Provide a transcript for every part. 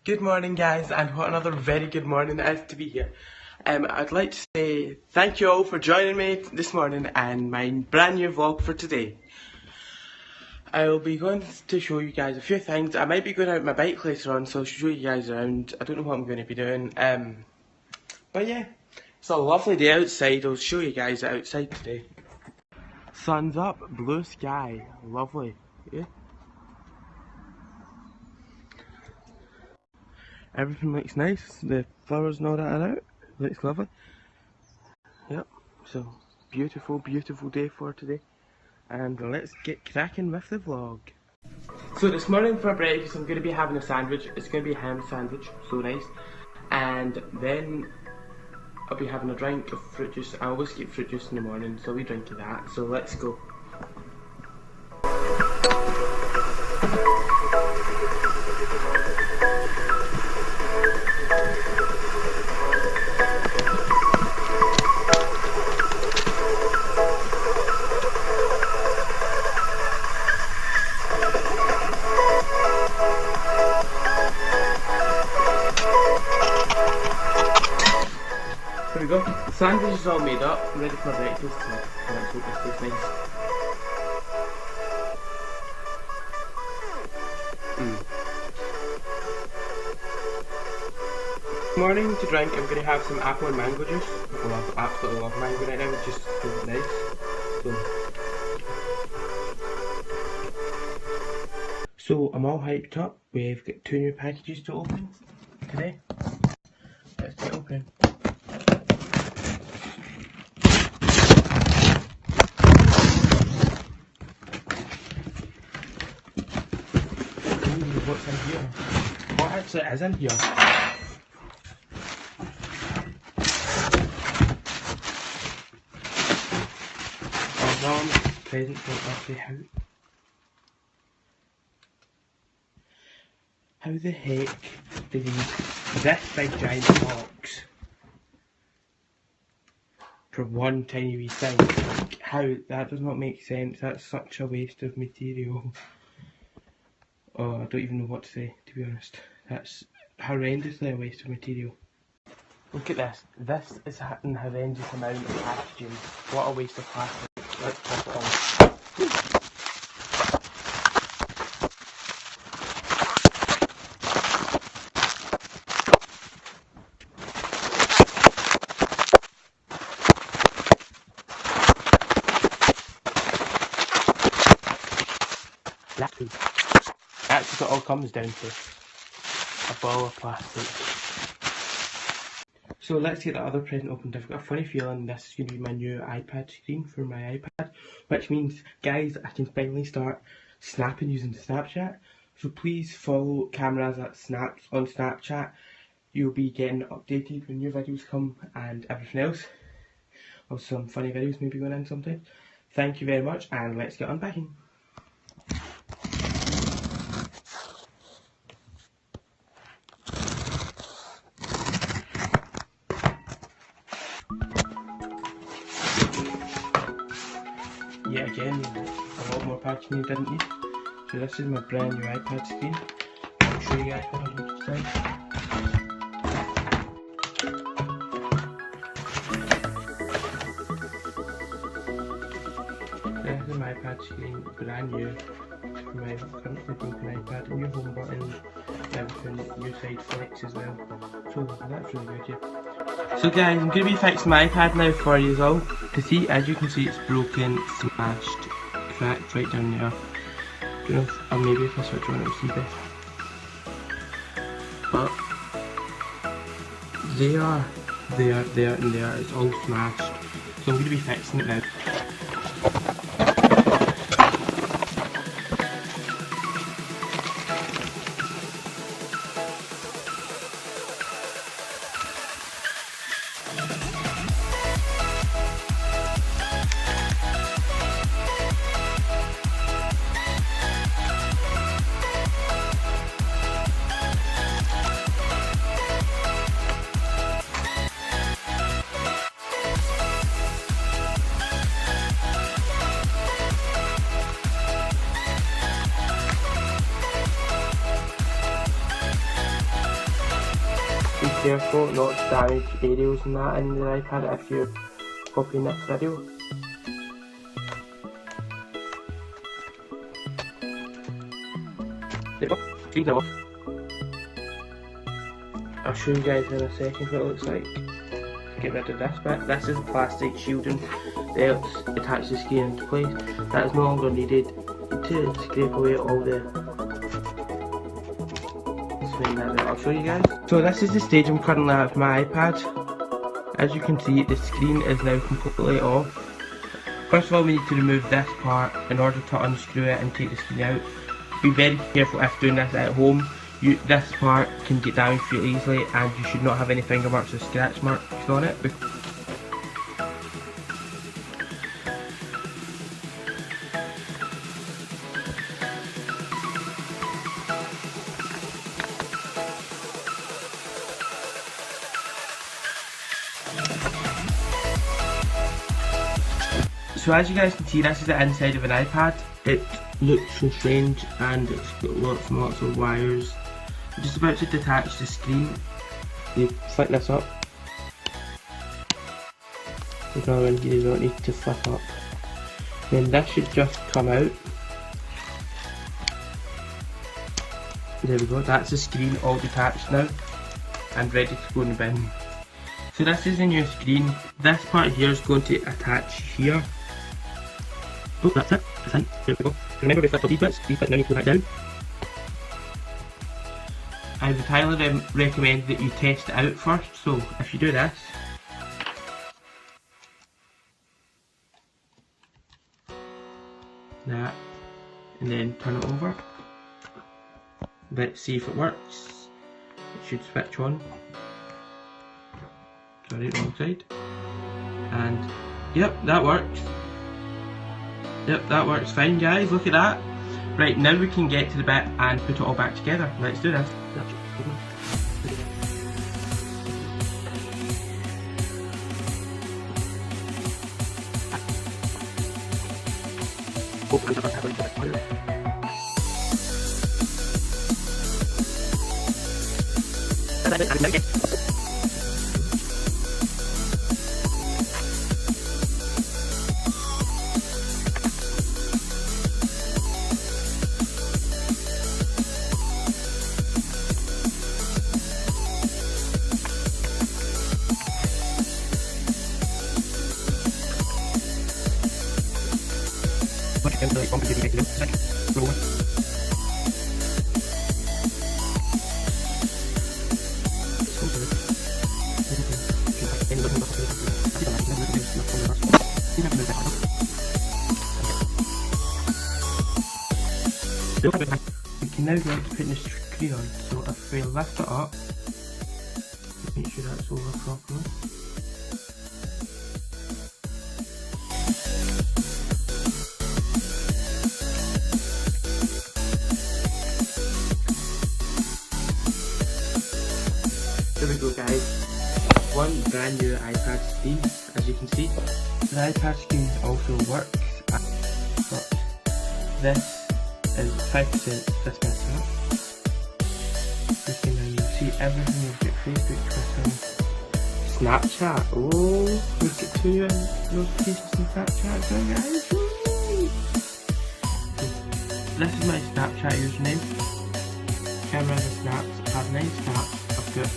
Good morning, guys, and what another very good morning it is to be here. I'd like to say thank you all for joining me this morning and my brand new vlog for today. I'll be going to show you guys a few things. I might be going out on my bike later on, so I'll show you guys around. I don't know what I'm going to be doing. But yeah, it's a lovely day outside. I'll show you guys outside today. Sun's up, blue sky, lovely. Yeah. Everything looks nice, the flowers and all that are out, looks lovely. Yep, so beautiful day for today. And let's get cracking with the vlog. So this morning for breakfast I'm going to be having a sandwich. It's going to be a ham sandwich, so nice. And then I'll be having a drink of fruit juice. I always get fruit juice in the morning, so we drink of that. So let's go. There we go. The sandwich is all made up, ready for breakfast. So let's hope this tastes nice. Morning to drink, I'm going to have some apple and mango juice. I absolutely love mango right now, it's just so nice. So I'm all hyped up. We've got 2 new packages to open today. Let's get open. Ooh, what's in here? What actually is in here? Present for actually how the heck did he this big giant box for one tiny wee thing? Like, how that does not make sense. That's such a waste of material. Oh, I don't even know what to say, to be honest. That's horrendously a waste of material. Look at this. This is an horrendous amount of packaging. What a waste of plastic. Let's pop it on. That's what it all comes down to. A ball of plastic. So let's get the other present opened. I've got a funny feeling this is going to be my new iPad screen for my iPad, which means, guys, I can finally start snapping using Snapchat. So please follow Camraza on Snapchat. You'll be getting updated when new videos come and everything else. Also some funny videos maybe going in sometime. Thank you very much, and let's get unpacking. Yet again, a lot more packaging you didn't need. So this is my brand new iPad screen. I'll show you guys what it looks like. This is my iPad screen, brand new. For my currently broken iPad, new home button, everything, new side flex as well. So that's really good, yeah. So guys, I'm going to be fixing my iPad now for you all to see. As you can see, it's broken, smashed, cracked right down there. Don't know if, or maybe if I switch on it, you'll see this. But there and there, it's all smashed. So I'm going to be fixing it now. careful not to damage aerials and that in the iPad if you're copying this video. There we go, screen's off. I'll show you guys in a second what it looks like. Get rid of this bit. This is plastic shielding that helps attach the screen into place. That is no longer needed to scrape away all the swing that out. I'll show you guys. So this is the stage I'm currently at with my iPad. As you can see, the screen is now completely off. First of all, we need to remove this part in order to unscrew it and take the screen out. Be very careful if doing this at home. This part can get damaged really easily, and you should not have any finger marks or scratch marks on it. So as you guys can see, this is the inside of an iPad. It looks so strange and it's got lots and lots of wires. I'm just about to detach the screen. You flip this up. There's another one here you don't need to flip up. Then this should just come out. There we go, that's the screen all detached now and ready to go in the bin. So this is the new screen. This part here is going to attach here. Oh, that's it. That's in. There we go. Remember we flipped up these bits now need to go back down. I would highly recommend that you test it out first. So if you do this, that, and then turn it over. Let's see if it works. It should switch on. Sorry, wrong side. And yep, that works. Yep, that works fine, guys. Look at that. Right, now we can get to the bit and put it all back together. Let's do this. We can now go to putting the screen on, so if we lift it up, make sure that's over properly. There we go, guys. One brand new iPad screen, as you can see. The iPad screen also works, but this is 5% this better. You can see everything. You've got Facebook, Twitter, Snapchat. Oh, we've got 2 notifications in Snapchat as well, guys. Woo! This is my Snapchat username. Camraza snaps. I have 9 snaps. I've got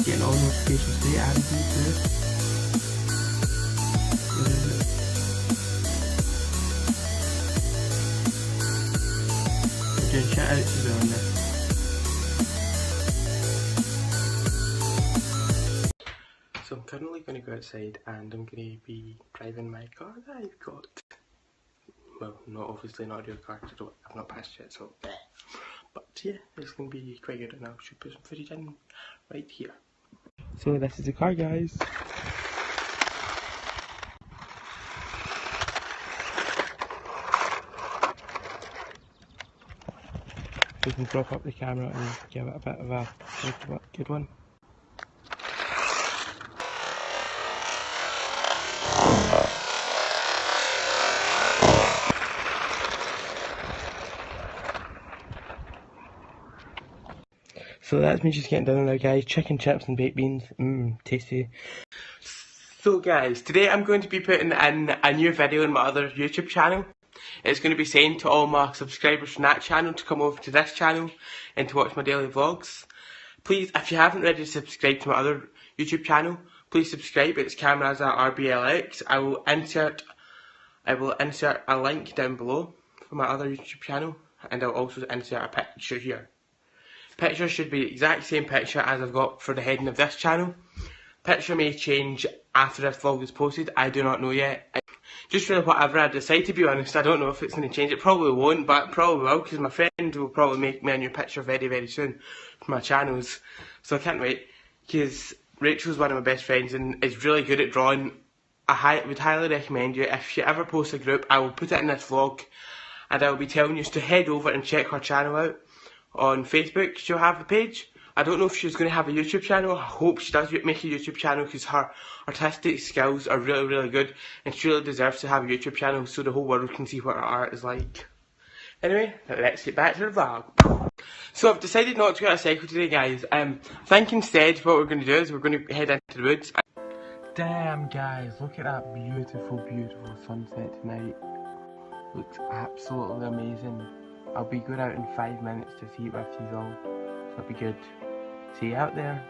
getting all notifications today. Added to doing shout outs as well on this. So I'm currently going to go outside and I'm going to be driving my car that I've got. Well, obviously not a real car because I've not passed yet, so but yeah, it's going to be quite good and I should put some footage in right here. So this is the car, guys. We can prop up the camera and give it a bit of a good one. So that's me just getting done now, guys. Chicken chips and baked beans. Tasty. So guys, today I'm going to be putting in a new video on my other YouTube channel. It's going to be saying to all my subscribers from that channel to come over to this channel and to watch my daily vlogs. Please, if you haven't already subscribed to my other YouTube channel, please subscribe. It's Camraza RBLX. I will insert a link down below for my other YouTube channel, and I'll also insert a picture here. Picture should be the exact same picture as I've got for the heading of this channel. Picture may change after this vlog is posted, I do not know yet. Just really whatever I decide, to be honest. I don't know if it's going to change. It probably won't, but it probably will, because my friend will probably make me a new picture very, very soon for my channels. So I can't wait, because Rachel's one of my best friends and is really good at drawing. I would highly recommend you, if she ever posts a group, I will put it in this vlog, and I will be telling you to head over and check her channel out on Facebook. She'll have a page. I don't know if she's going to have a YouTube channel. I hope she does make a YouTube channel, because her artistic skills are really, really good, and she really deserves to have a YouTube channel so the whole world can see what her art is like. Anyway, let's get back to the vlog. So I've decided not to go on a cycle today, guys. I think instead what we're going to do is we're going to head into the woods. Damn, guys, look at that beautiful, beautiful sunset tonight. Looks absolutely amazing. I'll be going out in 5 minutes to see it with you all, so it'll be good. See you out there.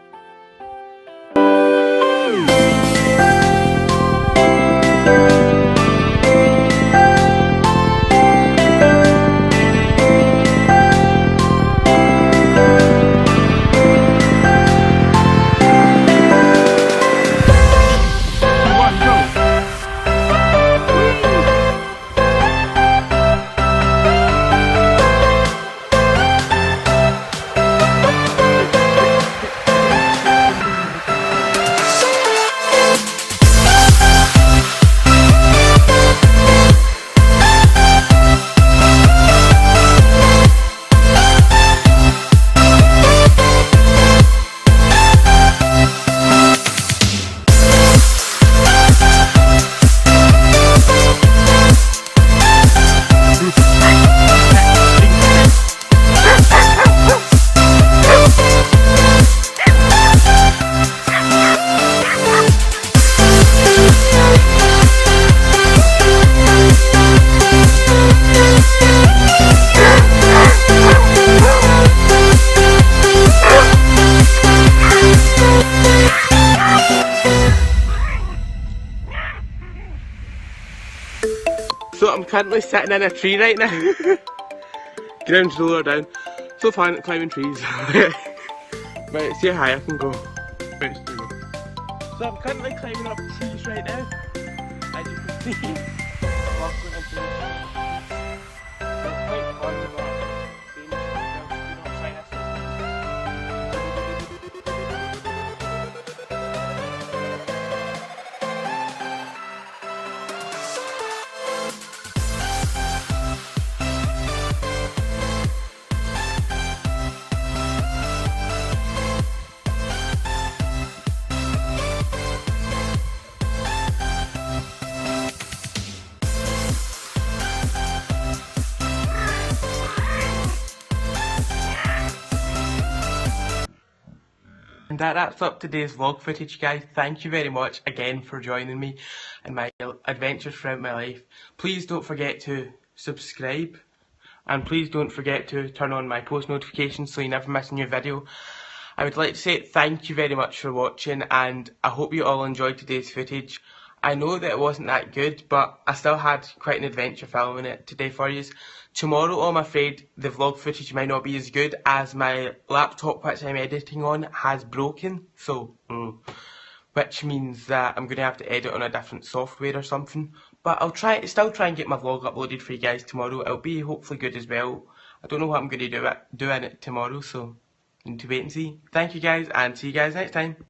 So I'm currently sitting in a tree right now. Ground's lower down. So fun at climbing trees. Right, see how high I can go. Right, so I'm currently climbing up trees right now. As you can see, walking into the trees. It's quite fun, but and that wraps up today's vlog footage, guys. Thank you very much again for joining me in my adventures throughout my life. Please don't forget to subscribe, and please don't forget to turn on my post notifications so you never miss a new video. I would like to say thank you very much for watching, and I hope you all enjoyed today's footage. I know that it wasn't that good, but I still had quite an adventure filming it today for you. Tomorrow, I'm afraid, the vlog footage might not be as good as my laptop which I'm editing on has broken, so, which means that I'm going to have to edit on a different software or something. But I'll still try and get my vlog uploaded for you guys tomorrow. It'll be hopefully good as well. I don't know what I'm going to do in it tomorrow, so need to wait and see. Thank you guys, and see you guys next time.